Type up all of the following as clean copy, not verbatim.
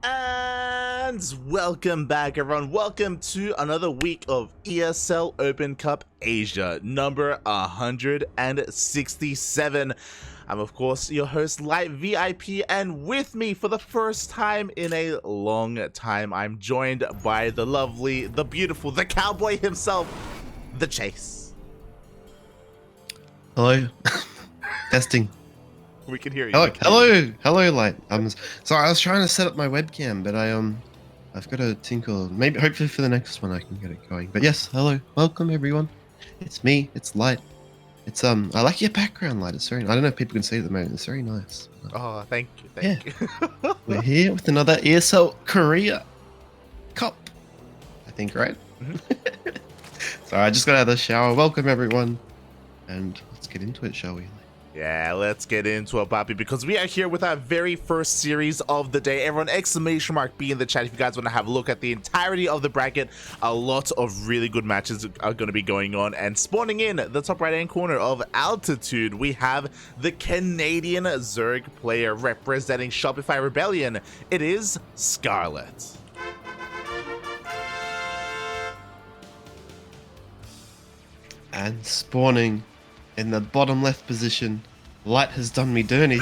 And welcome back, everyone. Welcome to another week of ESL Open Cup Asia, number 167. I'm, of course, your host, Light VIP, and with me for the first time in a long time, I'm joined by the lovely, the beautiful, the cowboy himself, the Chase. Hello. Testing. We can hear you. Hello, Light. Sorry, I was trying to set up my webcam, but I've got to tinkle. Maybe, hopefully, for the next one, I can get it going. But yes, hello, welcome everyone. It's me. It's Light. It's I like your background, Light. It's very. I don't know if people can see it at the moment. It's very nice. Oh, thank you. Thank you. We're here with another ESL Korea Cup. I think, right? Mm-hmm. Sorry, I just got out of the shower. Welcome everyone, and let's get into it, shall we? Yeah, let's get into it, Bobby, because we are here with our very first series of the day. Everyone, exclamation mark B in the chat if you guys want to have a look at the entirety of the bracket. A lot of really good matches are going to be going on, and spawning in the top right-hand corner of Altitude, we have the Canadian Zerg player representing Shopify Rebellion. It is Scarlett. And spawning in the bottom left position, Light has done me dirty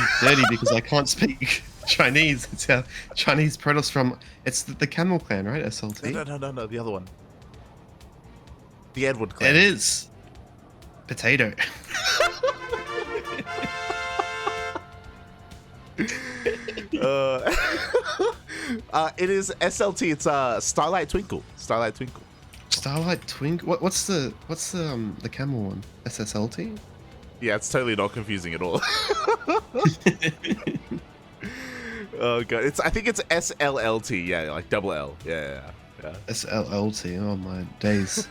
because I can't speak Chinese. It's a Chinese Protoss from, it's the Camel Clan, right? SLT? No, the other one. The Edward Clan. It is. Potato. It is SLT. It's Starlight Twinkle. Starlight Twinkle. Starlight Twinkle. What's the camel one? SSLT? Yeah, it's totally not confusing at all. Oh god, I think it's SLLT. Yeah, like double L. Yeah. SLLT. Oh my days.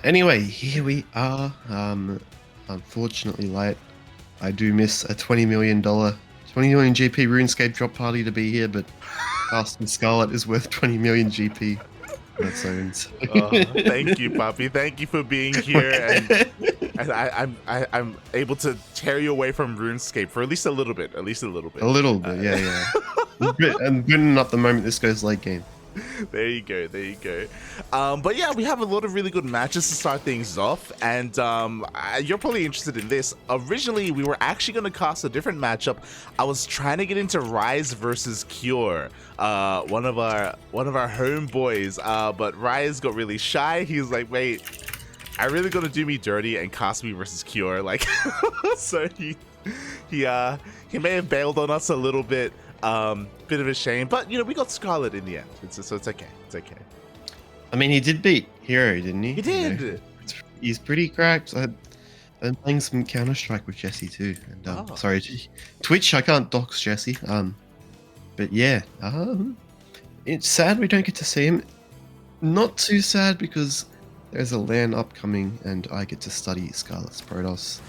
Anyway, here we are. Unfortunately, Light, I do miss a $20 million GP RuneScape drop party to be here, but Casting Scarlett is worth 20 million GP. That's own. Thank you, Poppy. Thank you for being here, and I'm able to tear you away from RuneScape for at least a little bit. A little bit, yeah. I'm good up the moment this goes late game. There you go. But yeah, we have a lot of really good matches to start things off, and you're probably interested in this. Originally, we were actually going to cast a different matchup. I was trying to get into Rise versus Cure, one of our homeboys, but Rise got really shy. He was like, wait, I really gonna do me dirty and cast me versus Cure, like, so he may have bailed on us a little bit. Bit of a shame, but we got Scarlett in the end, so it's okay. I mean, he did beat Hero, didn't he? He did. He's pretty cracked. I'm playing some Counter-Strike with Jesse too, and sorry, Twitch. I can't dox Jesse. But yeah, it's sad we don't get to see him. Not too sad because there's a LAN upcoming, and I get to study Scarlett's Protoss.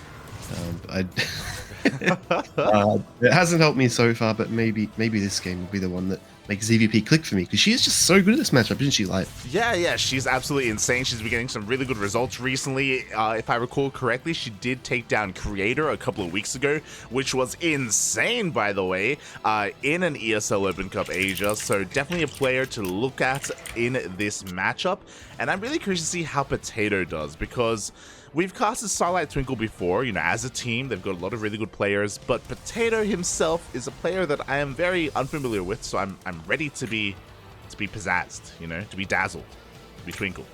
It hasn't helped me so far, but maybe this game will be the one that makes ZvP click for me, because she is just so good at this matchup, isn't she? Like, yeah, she's absolutely insane. She's been getting some really good results recently. If I recall correctly, she did take down Creator a couple of weeks ago, which was insane, by the way, in an ESL Open Cup Asia. So definitely a player to look at in this matchup, and I'm really curious to see how Potato does, because we've casted Starlight Twinkle before, as a team. They've got a lot of really good players, but Potato himself is a player that I am very unfamiliar with, so I'm ready to be pizzazzed, to be dazzled, to be twinkled.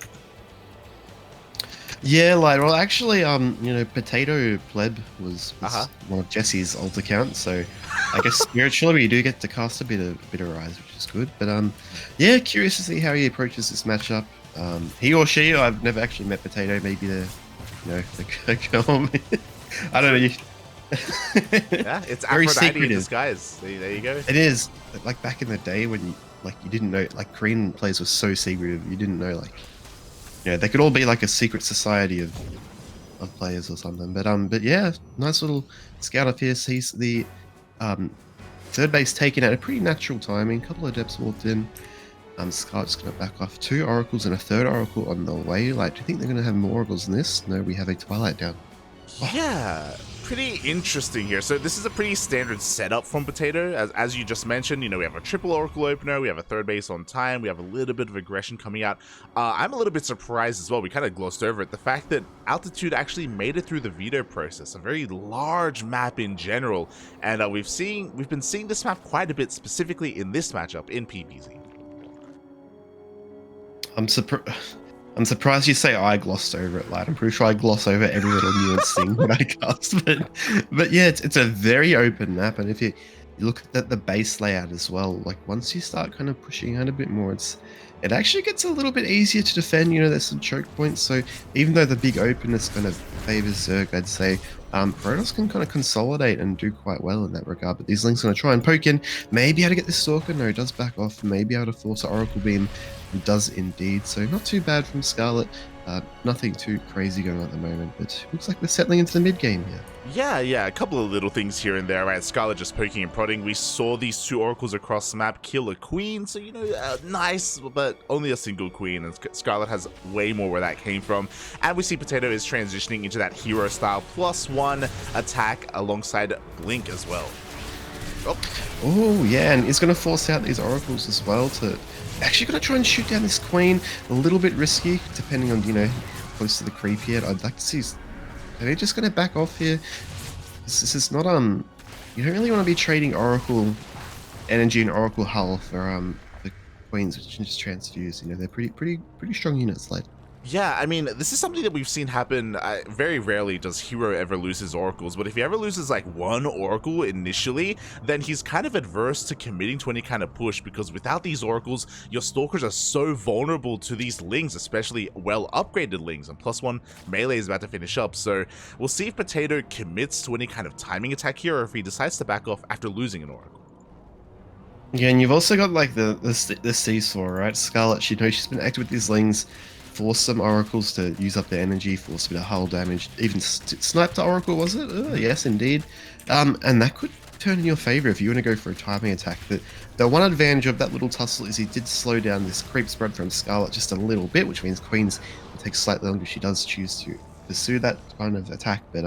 Yeah, like, well, actually, Potato Pleb was one of Jesse's old accounts, so I guess spiritually we do get to cast a bit of Rise, which is good. But yeah, curious to see how he approaches this matchup. He or she, I've never actually met Potato. Maybe the girl. I don't know. Yeah, it's Aphrodite in disguise. There you go. It is, like, back in the day when you didn't know, like, Korean players were so secretive. You didn't know, like, they could all be like a secret society of players or something. But yeah, nice little scout up here. Sees the third base taken at a pretty natural timing. Couple of depths walked in. Scarlett's going to back off 2 oracles and a 3rd oracle on the way. Like, do you think they're going to have more oracles than this? No, we have a Twilight down. Yeah, pretty interesting here. So this is a pretty standard setup from Potato. As you just mentioned, you know, we have a triple Oracle opener, we have a third base on time, we have a little bit of aggression coming out. I'm a little bit surprised as well. We kind of glossed over it. The fact that Altitude actually made it through the veto process, a very large map in general. And we've been seeing this map quite a bit, specifically in this matchup in PPZ. I'm surprised you say I glossed over it, lad. I'm pretty sure I gloss over every little nuance thing when I cast. But yeah, it's a very open map, and if you look at the base layout as well, like once you start kind of pushing out a bit more, it actually gets a little bit easier to defend. You know, there's some choke points, so even though the big openness kind of favors Zerg, I'd say Protoss can kind of consolidate and do quite well in that regard. But these Lings going to try and poke in, maybe able to get this Stalker. No, it does back off. Maybe able to force an Oracle Beam. It does indeed. So not too bad from Scarlett. Nothing too crazy going on at the moment, but looks like we're settling into the mid game here. Yeah, a couple of little things here and there, right? Scarlett just poking and prodding. We saw these two oracles across the map kill a queen, so, you know, nice, but only a single queen, and Scarlett has way more where that came from. And we see Potato is transitioning into that hero style +1 attack alongside Blink as well. Oh, yeah, and he's going to force out these oracles as well to actually going to try and shoot down this queen. A little bit risky, depending on, you know, close to the creep yet. I'd like to see. Are they just going to back off here? This is not you don't really want to be trading Oracle energy and Oracle hull for the queens, which can just transfuse. You know, they're pretty strong units, like. Yeah, I mean, this is something that we've seen happen. Very rarely does Hero ever lose his oracles, but if he ever loses like one oracle initially, then he's kind of adverse to committing to any kind of push, because without these oracles, your stalkers are so vulnerable to these lings, especially well upgraded lings, and +1 melee is about to finish up. So we'll see if Potato commits to any kind of timing attack here, or if he decides to back off after losing an oracle. Yeah, and you've also got like the seesaw, right? Scarlett, you know, she's been active with these lings. Force some oracles to use up their energy, force a bit of hull damage, even snipe the oracle, was it? Oh, yes, indeed. And that could turn in your favor if you want to go for a timing attack. The one advantage of that little tussle is he did slow down this creep spread from Scarlett just a little bit, which means Queen's will take slightly longer if she does choose to pursue that kind of attack. But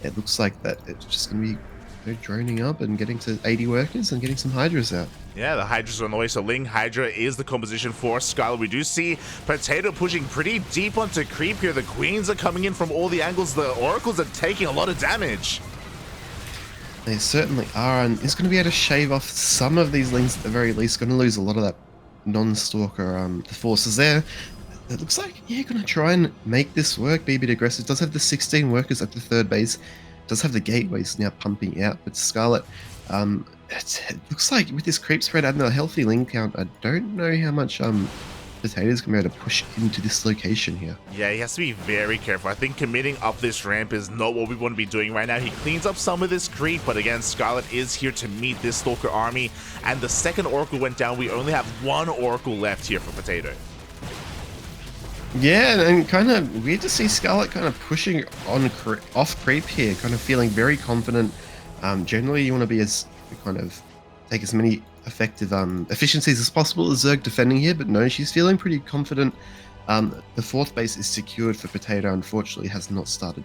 it looks like that it's just going to be droning up and getting to 80 workers and getting some Hydras out. Yeah, the Hydras are on the way, so Ling Hydra is the composition for Scarlett. We do see Potato pushing pretty deep onto creep here. The queens are coming in from all the angles. The oracles are taking a lot of damage. They certainly are, and he's going to be able to shave off some of these Lings at the very least. Going to lose a lot of that non-stalker the forces there. It looks like, yeah, going to try and make this work, be a bit aggressive. Does have the 16 workers at the third base. Does have the gateways now pumping out, but Scarlett, it looks like with this creep spread and a healthy Ling count, I don't know how much Potato's gonna be able to push into this location here. Yeah, he has to be very careful. I think committing up this ramp is not what we want to be doing right now. He cleans up some of this creep, but again, Scarlett is here to meet this Stalker army, and the second Oracle went down. We only have one Oracle left here for Potato. Yeah, and kind of weird to see Scarlett kind of pushing on off creep here, kind of feeling very confident. Generally, you want to be take as many effective efficiencies as possible as Zerg defending here, but no, she's feeling pretty confident. The fourth base is secured for Potato. Unfortunately, has not started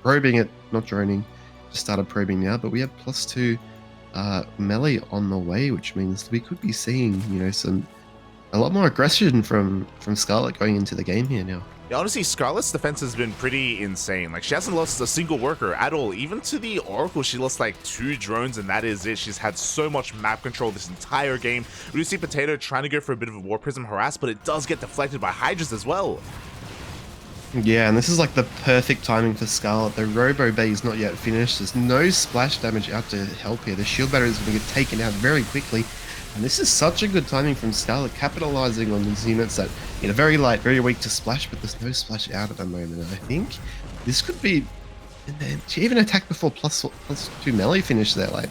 probing it, not droning, just started probing now. But we have +2 melee on the way, which means we could be seeing, you know, a lot more aggression from Scarlett going into the game here now. Yeah, honestly, Scarlett's defense has been pretty insane. Like, she hasn't lost a single worker at all. Even to the Oracle, she lost like 2 drones, and that is it. She's had so much map control this entire game. We do see Potato trying to go for a bit of a War Prism harass, but it does get deflected by Hydras as well. Yeah, and this is like the perfect timing for Scarlett. The Robo Bay is not yet finished. There's no splash damage out to help here. The shield battery is going to get taken out very quickly. And this is such a good timing from Scarlett, capitalizing on these units that, you know, very light, very weak to splash, but there's no splash out at the moment. And I think this could be. She even attacked before +2 melee finish there, like.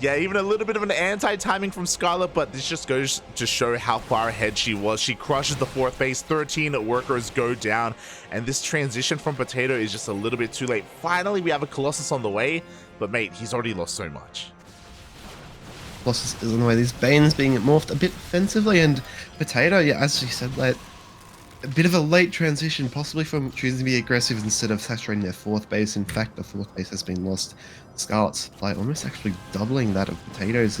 Yeah, even a little bit of an anti-timing from Scarlett, but this just goes to show how far ahead she was. She crushes the fourth base, 13 workers go down, and this transition from Potato is just a little bit too late. Finally, we have a Colossus on the way, but mate, he's already lost so much. Colossus is on the way. These Banes being morphed a bit offensively, and Potato, yeah, as you said, like, a bit of a late transition, possibly from choosing to be aggressive instead of saturating their fourth base. In fact, the fourth base has been lost. Scarlett's supply almost actually doubling that of Potatoes.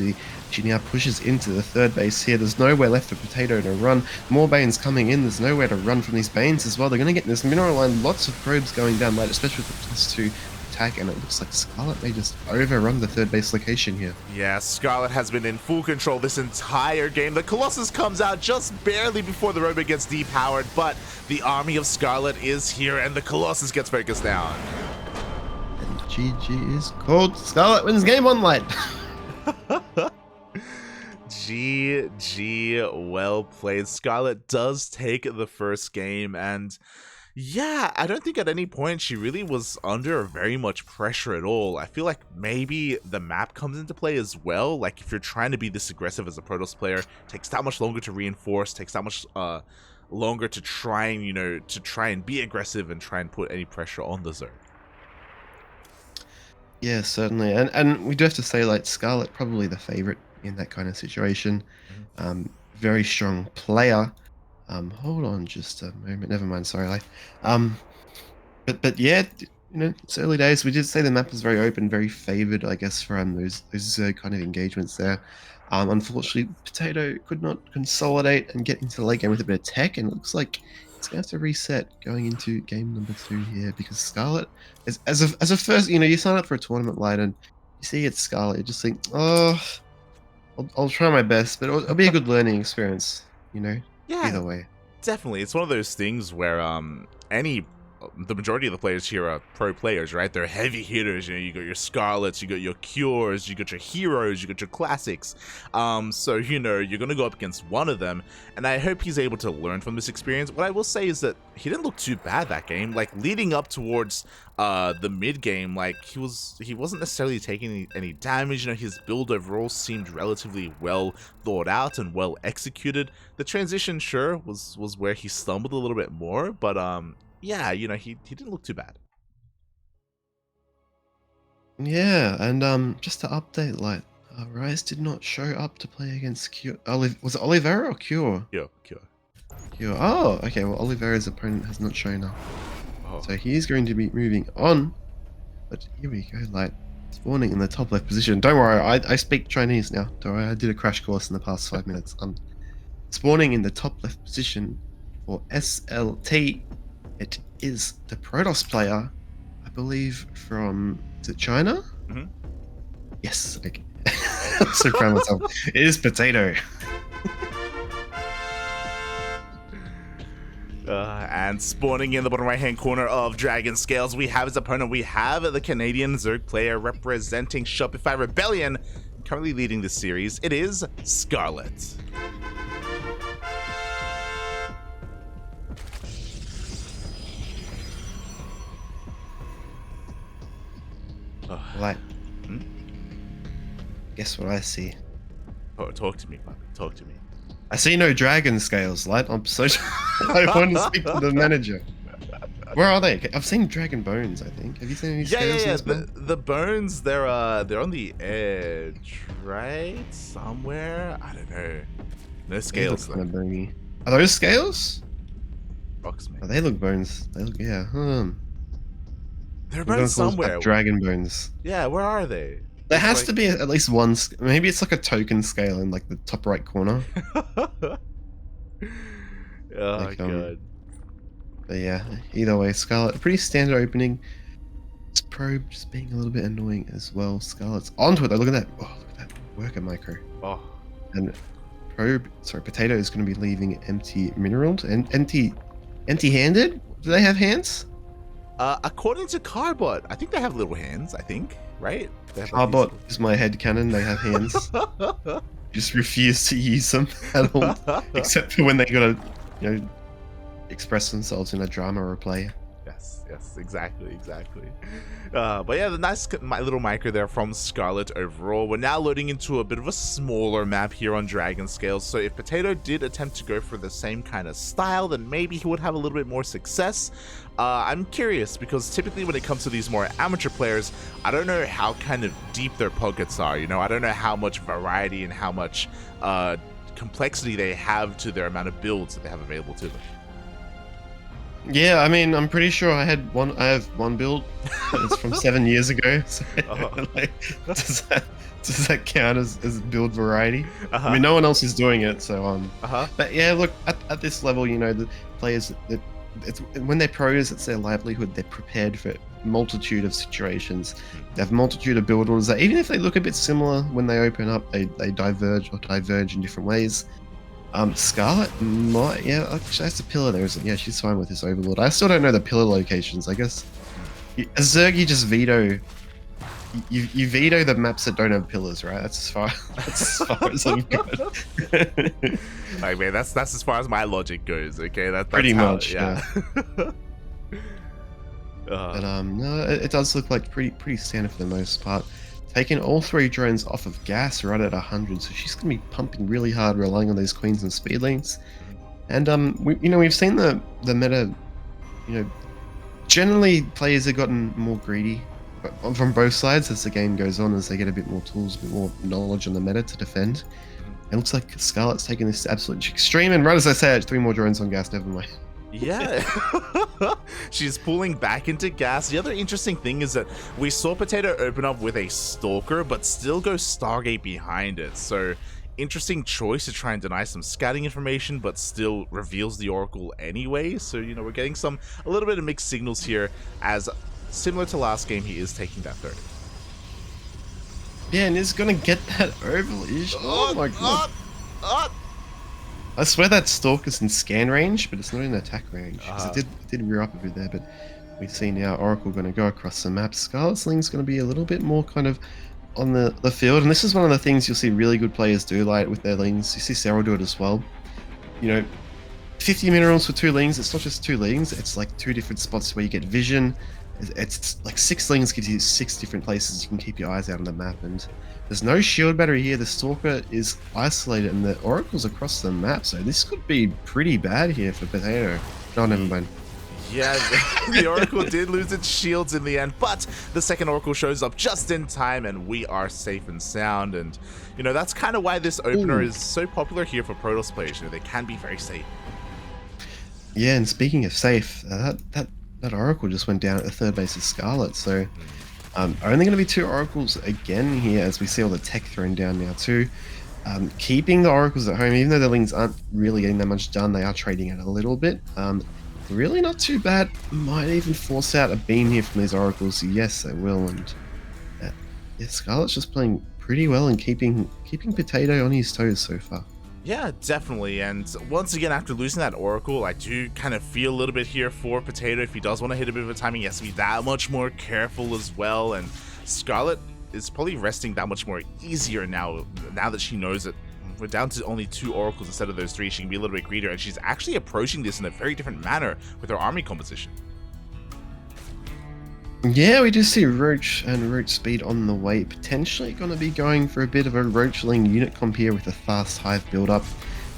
She now pushes into the third base here. There's nowhere left for Potato to run. More Banes coming in. There's nowhere to run from these Banes as well. They're going to get this mineral line. Lots of probes going down late, especially with the +2 attack, and it looks like Scarlett may just overrun the third base location here. Yeah, Scarlett has been in full control this entire game. The Colossus comes out just barely before the robot gets depowered, but the army of Scarlett is here, and the Colossus gets focused down. And GG is called. Scarlett wins game 1 light. GG, well played. Scarlett does take the first game, and yeah, I don't think at any point she really was under very much pressure at all. I feel like maybe the map comes into play as well. Like, if you're trying to be this aggressive as a Protoss player, it takes that much longer to reinforce, takes that much longer to try and, you know, to try and be aggressive and try and put any pressure on the zone. Yeah, certainly. And we do have to say, like, Scarlett probably the favorite in that kind of situation. Very strong player. Hold on just a moment. Never mind. Sorry. But yeah, you know, it's early days. We did say the map was very open, very favored, I guess, for those kind of engagements there. Unfortunately, Potato could not consolidate and get into the late game with a bit of tech, and it looks like it's gonna have to reset going into game number 2 here, because Scarlett, as a first, you know, you sign up for a tournament light and you see it's Scarlett, you just think, oh, I'll try my best, but it'll be a good learning experience, you know. Yeah, either way. Definitely. It's one of those things where the majority of the players here are pro players, right? They're heavy hitters. You know, you got your Scarletts, you got your Cures, you got your Heroes, you got your Classics. So, you know, you're going to go up against one of them, and I hope he's able to learn from this experience. What I will say is that he didn't look too bad that game. Like, leading up towards the mid game, like, he wasn't necessarily taking any damage. You know, his build overall seemed relatively well thought out and well executed. The transition, sure, was where he stumbled a little bit more, but yeah, you know, he didn't look too bad. Yeah, and just to update, like, Rise did not show up to play against Cure. Was it Oliveira or Cure? Cure. Cure. Oh, okay. Well, Oliveira's opponent has not shown up, Oh. so he's going to be moving on. But here we go, like, spawning in the top left position. Don't worry, I speak Chinese now. Don't worry, I did a crash course in the past 5 minutes. Spawning in the top left position for SLT. It is the Protoss player, I believe, from, is it China? Mm-hmm. Yes, okay. I'm so proud of myself. It is Potato. And spawning in the bottom right hand corner of Dragon Scales, we have his opponent. We have the Canadian Zerg player representing Shopify Rebellion, currently leading the series. It is Scarlett. Like, guess what I see? Oh, talk to me, puppy. Talk to me. I see no dragon scales, Light. I'm so I want to speak to the manager. Where are they? I've seen dragon bones, I think. Have you seen any scales? Yeah. The bones, they're on the edge, right? Somewhere? I don't know. No scales. Kind of bony. Are those scales? Rocks, man. Oh, they look bones. They look, yeah. They're bones somewhere. Dragon bones. Yeah, where are they? There has to be at least one. Maybe it's like a token scale in like the top right corner. Oh, like, god. But yeah, either way, Scarlett, pretty standard opening. This probe just being a little bit annoying as well. Scarlett's onto it though. Look at that. Oh, look at that worker micro. Oh. And Potato is going to be leaving empty minerals and empty-handed. Do they have hands? According to Carbot, I think they have little hands. I think, right? Carbot is my headcanon. They have hands. Just refuse to use them at all, except for when they gotta, you know, express themselves in a drama or a play. Yes, exactly. But yeah, the nice little micro there from Scarlett overall. We're now loading into a bit of a smaller map here on Dragon Scales, so if Potato did attempt to go for the same kind of style, then maybe he would have a little bit more success. I'm curious, because typically when it comes to these more amateur players, I don't know how kind of deep their pockets are, you know? I don't know how much variety and how much complexity they have to their amount of builds that they have available to them. Yeah, I mean, I'm pretty sure I have one build. It's from 7 years ago. So, Uh-huh. like, does that does that count as build variety? I Uh-huh. mean, no one else is doing it, so Uh-huh. But yeah, look, at this level, the players that it's when they're pros, it's their livelihood. They're prepared for multitude of situations. They have multitude of build orders that even if they look a bit similar when they open up, they diverge in different ways. Scarlett might, yeah, actually that's a pillar there, isn't it? Yeah, she's fine with this Overlord. I still don't know the pillar locations. I guess as Zerg, you just veto. You veto the maps that don't have pillars, right? That's as far as I'm good. Like, man, that's as far as my logic goes. Okay, that's Pretty how, much, yeah. But no, it does look like pretty standard for the most part. Taking all 3 drones off of gas right at 100, so she's gonna be pumping really hard, relying on those queens and speedlings. And we've seen the meta. You know, generally players have gotten more greedy from both sides as the game goes on, as they get a bit more tools, a bit more knowledge on the meta to defend. It looks like Scarlett's taking this to absolute extreme, and right as I said, 3 more drones on gas. Never mind. Yeah, she's pulling back into gas. The other interesting thing is that we saw Potato open up with a Stalker, but still go Stargate behind it. So, interesting choice to try and deny some scouting information, but still reveals the Oracle anyway. So, we're getting a little bit of mixed signals here, as similar to last game, he is taking that third. Yeah, and he's gonna get that overleash. Oh my god. I swear that Stalker's in scan range, but it's not in attack range. 'Cause it did rear up a bit there, but we see now Oracle going to go across the map. Scarlett's Ling's going to be a little bit more kind of on the field, and this is one of the things you'll see really good players do, like with their Lings. You see Cyril do it as well. 50 minerals for 2 Lings. It's not just 2 Lings, it's like 2 different spots where you get vision. It's like 6 Lings gives you 6 different places you can keep your eyes out on the map, and there's no shield battery here. The Stalker is isolated, and the Oracle's across the map, so this could be pretty bad here for Potato. Oh, never mind. Yeah, the Oracle did lose its shields in the end, but the second Oracle shows up just in time, and we are safe and sound. And, that's kind of why this opener is so popular here for Protoss players. They can be very safe. Yeah, and speaking of safe, that Oracle just went down at the 3rd base of Scarlett, so only going to be 2 Oracles again here, as we see all the tech thrown down now too. Keeping the Oracles at home, even though the Lings aren't really getting that much done, they are trading it a little bit. Really not too bad. Might even force out a beam here from these Oracles. Yes, they will. And yeah, Scarlett's just playing pretty well and keeping Potato on his toes so far. Yeah, definitely. And once again, after losing that Oracle, I do kind of feel a little bit here for Potato. If he does want to hit a bit of a timing, he has to be that much more careful as well. And Scarlett is probably resting that much more easier now that she knows that we're down to only 2 Oracles instead of those 3. She can be a little bit greedier, and she's actually approaching this in a very different manner with her army composition. Yeah, we do see Roach and Roach Speed on the way. Potentially going to be going for a bit of a Roachling unit comp here with a fast hive build-up.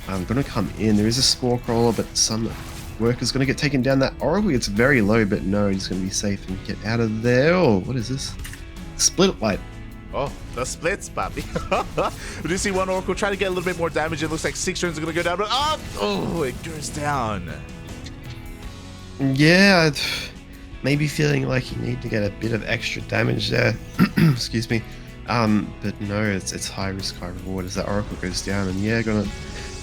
Going to come in. There is a Spore Crawler, but some worker's going to get taken down. That Oracle gets very low, but no, he's going to be safe and get out of there. Oh, what is this? Split Light. Oh, the splits, Bobby. We do see one Oracle try to get a little bit more damage. It looks like 6 turns are going to go down, but oh, it goes down. Yeah, maybe feeling like you need to get a bit of extra damage there. Excuse me. But no, it's high risk, high reward as that Oracle goes down. And yeah, gonna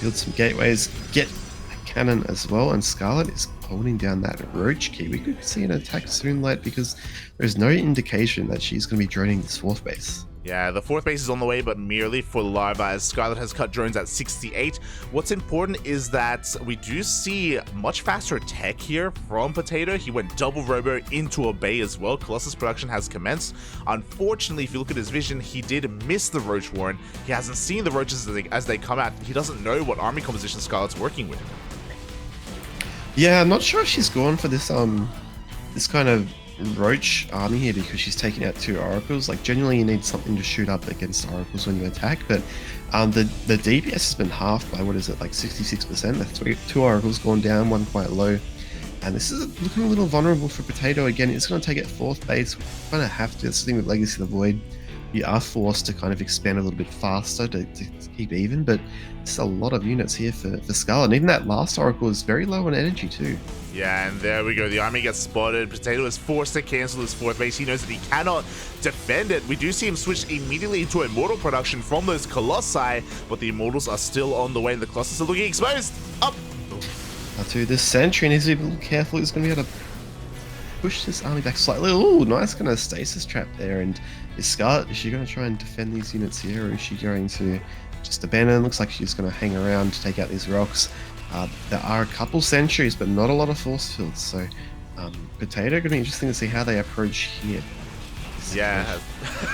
build some gateways, get a cannon as well. And Scarlett is holding down that Roach key. We could see an attack soon, late, because there's no indication that she's going to be droning this 4th base. Yeah, the 4th base is on the way, but merely for Larva, as Scarlett has cut drones at 68. What's important is that we do see much faster tech here from Potato. He went double robo into a bay as well. Colossus production has commenced. Unfortunately, if you look at his vision, he did miss the Roach Warren. He hasn't seen the Roaches as they come out. He doesn't know what army composition Scarlett's working with. Yeah, I'm not sure if she's gone for this this kind of Roach army here, because she's taking out 2 Oracles. Like, generally you need something to shoot up against Oracles when you attack, but the DPS has been halved by, what is it, like 66%. The 2 Oracles gone down, 1 quite low, and this is looking a little vulnerable for Potato. Again, it's going to take it 4th base. We're going to have to. That's the thing with Legacy of the Void. you are forced to kind of expand a little bit faster to keep even, but it's a lot of units here for Scarlett. And even that last Oracle is very low on energy too. Yeah, and there we go. The army gets spotted. Potato is forced to cancel his fourth base. He knows that he cannot defend it. We do see him switch immediately into Immortal production from those Colossi, but the Immortals are still on the way, and the Colossus are looking exposed. Up! Now too, this Sentry needs to be a little careful. He's going to be able to push this army back slightly. Oh, nice kind of stasis trap there. And is Scarlett, is she going to try and defend these units here, or is she going to just abandon? Looks like she's going to hang around to take out these rocks. There are a couple sentries, but not a lot of force fields. So Potato going to be interesting to see how they approach here. Yeah,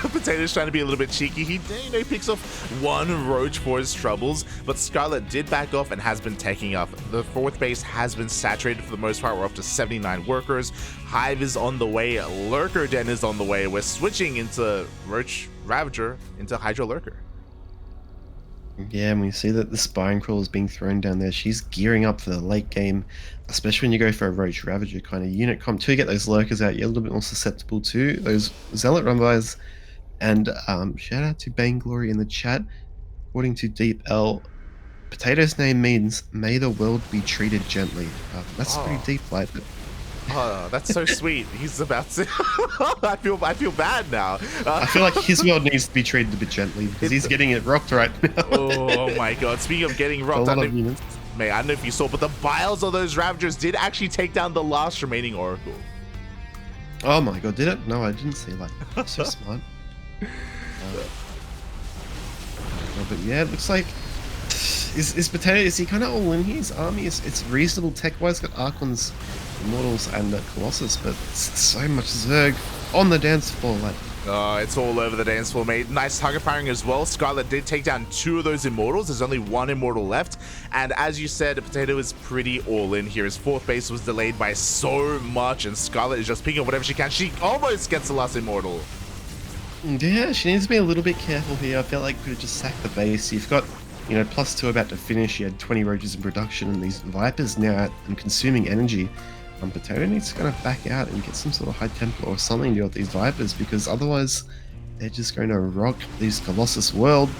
Potato's trying to be a little bit cheeky. He picks off one Roach for his troubles, but Scarlett did back off and has been taking up. The fourth base has been saturated for the most part. We're up to 79 workers. Hive is on the way. Lurker Den is on the way. We're switching into Roach Ravager into Hydra Lurker. Yeah, and we see that the Spine Crawl is being thrown down there. She's gearing up for the late game, especially when you go for a Roach Ravager kind of unit comp to get those Lurkers out. You're a little bit more susceptible to those Zealot Rumbys. And shout out to Banglory in the chat. According to Deep L, Potato's name means "May the world be treated gently." That's pretty deep, like. Oh, that's so sweet. He's about to. I feel bad now. I feel like his world needs to be treated a bit gently because he's getting it rocked right now. Oh my god! Speaking of getting rocked, I don't know if you saw, but the Biles of those Ravagers did actually take down the last remaining Oracle. Oh my god, did it? No, I didn't see that. So smart. But yeah, it looks like is Potato, is he kind of all in here? His army it's reasonable tech-wise. Got Archons, Immortals, and Colossus, but it's so much Zerg on the dance floor. Like, oh, it's all over the dance floor, mate. Nice target firing as well. Scarlett did take down 2 of those Immortals. There's only 1 Immortal left. And as you said, Potato is pretty all in here. His fourth base was delayed by so much, and Scarlett is just picking up whatever she can. She almost gets the last Immortal. Yeah, she needs to be a little bit careful here. I felt like we could have just sacked the base. You've got, +2 about to finish. You had 20 Roaches in production, and these Vipers now out and consuming energy. Potato needs to kind of back out and get some sort of High Templar or something to deal with these Vipers, because otherwise they're just going to rock these Colossus world.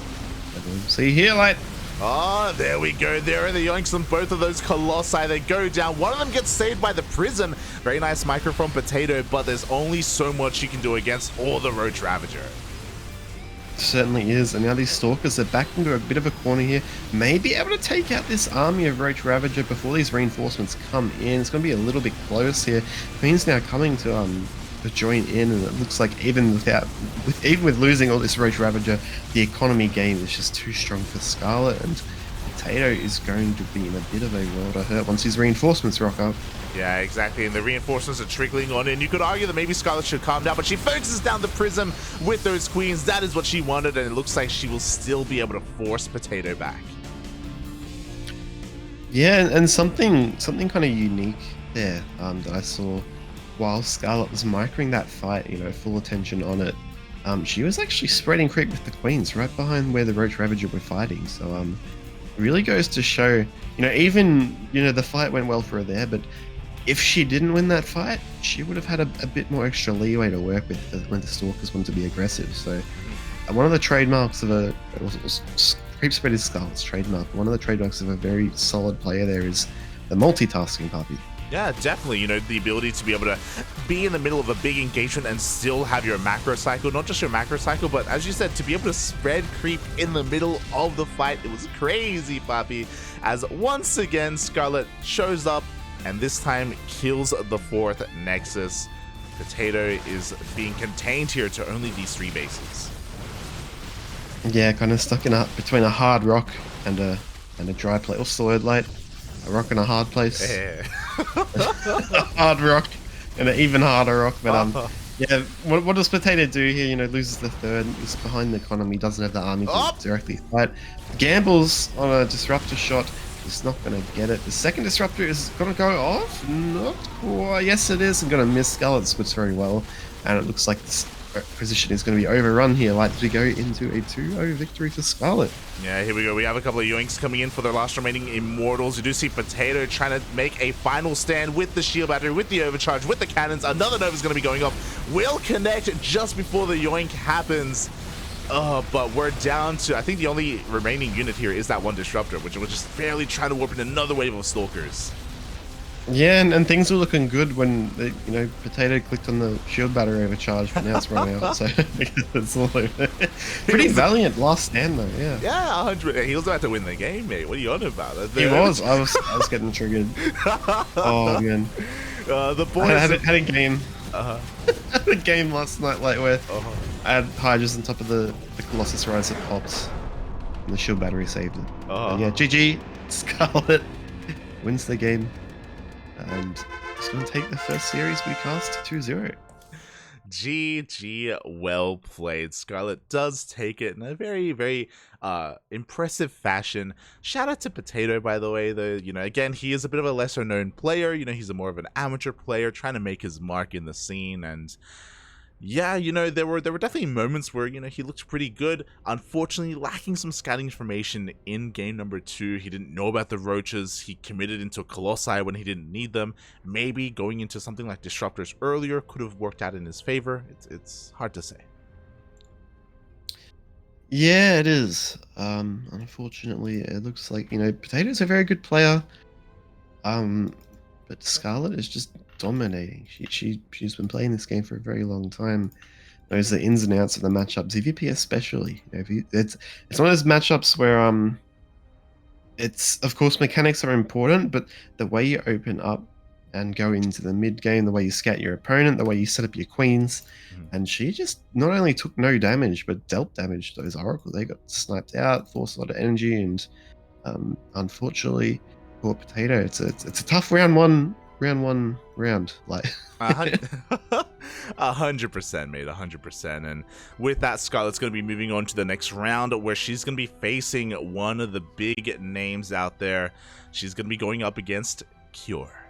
And we'll see here, like. Oh, there we go. There are the yoinks on both of those Colossi. They go down. One of them gets saved by the Prism. Very nice micro from Potato, but there's only so much you can do against all the Roach Ravager. Certainly is, and now these Stalkers are back into a bit of a corner here. May be able to take out this army of Roach Ravager before these reinforcements come in. It's going to be a little bit close here. Queen's now coming to join in, and it looks like even with losing all this Roach Ravager, the economy game is just too strong for Scarlett, and Potato is going to be in a bit of a world of hurt once his reinforcements rock up. Yeah, exactly, and the reinforcements are trickling on in. You could argue that maybe Scarlett should calm down, but she focuses down the Prism with those Queens. That is what she wanted, and it looks like she will still be able to force Potato back. Yeah, and something kind of unique there that I saw while Scarlett was microing that fight, full attention on it. She was actually spreading creep with the Queens right behind where the Roach Ravager were fighting. So it really goes to show, even the fight went well for her there, but if she didn't win that fight, she would have had a bit more extra leeway to work with when the Stalkers want to be aggressive. So one of the trademarks of creep spread is Scarlett's trademark. One of the trademarks of a very solid player there is the multitasking puppy. Yeah, definitely. The ability to be able to be in the middle of a big engagement and still have your macro cycle, not just your macro cycle, but as you said, to be able to spread creep in the middle of the fight. It was crazy, Papi, as once again, Scarlett shows up and this time kills the 4th Nexus. Potato is being contained here to only these 3 bases. Yeah, kind of stuck in between a hard rock and a dry place. What's the word, like? A rock and a hard place. Yeah. A hard rock and an even harder rock. But yeah, what does Potato do here? Loses the 3rd, is behind the economy, doesn't have the army to directly fight. Gambles on a disruptor shot. Is not going to get it. The 2nd disruptor is going to go off. Not quite. Yes, it is. I'm going to miss. Scarlett splits very well, and it looks like this position is going to be overrun here. Like, we go into a 2-0 victory for Scarlett. Yeah, here we go. We have a couple of yoinks coming in for their last remaining Immortals. You do see Potato trying to make a final stand with the shield battery, with the overcharge, with the cannons. Another Nova is going to be going off. Will connect just before the yoink happens. But we're down to, I think the only remaining unit here is that one disruptor, which was just barely trying to warp in another wave of stalkers. Yeah, and things were looking good when Potato clicked on the shield battery overcharge, but now it's run out. So it's all over. Pretty valiant last stand though. Yeah. Yeah, 100. He was about to win the game, mate. What are you on about? He was. I was getting triggered. Oh man. The boys had a game. Had a game last night, like where I had Hydras on top of the Colossus Rise that popped, and the shield battery saved it. And yeah, GG. Scarlett wins the game. And it's going to take the first series we cast 2-0. GG, well played. Scarlett does take it in a very, very impressive fashion. Shout out to Potato, by the way. Again, he is a bit of a lesser known player. He's a more of an amateur player trying to make his mark in the scene. And yeah, there were definitely moments where, he looked pretty good. Unfortunately, lacking some scouting information in game number 2. He didn't know about the roaches. He committed into Colossi when he didn't need them. Maybe going into something like Disruptors earlier could have worked out in his favor. It's hard to say. Yeah, it is. Unfortunately, it looks like, Potato's a very good player. But Scarlett is just dominating. She's been playing this game for a very long time. Knows the ins and outs of the matchup. ZvP especially. It's one of those matchups where it's, of course, mechanics are important, but the way you open up and go into the mid game, the way you scout your opponent, the way you set up your queens, and she just not only took no damage but dealt damage to those Oracle. They got sniped out, forced a lot of energy, and unfortunately, poor Potato. It's a tough round one. Like 100%, mate, 100%. And with that, Scarlett's going to be moving on to the next round, where she's going to be facing one of the big names out there. She's going to be going up against Cure.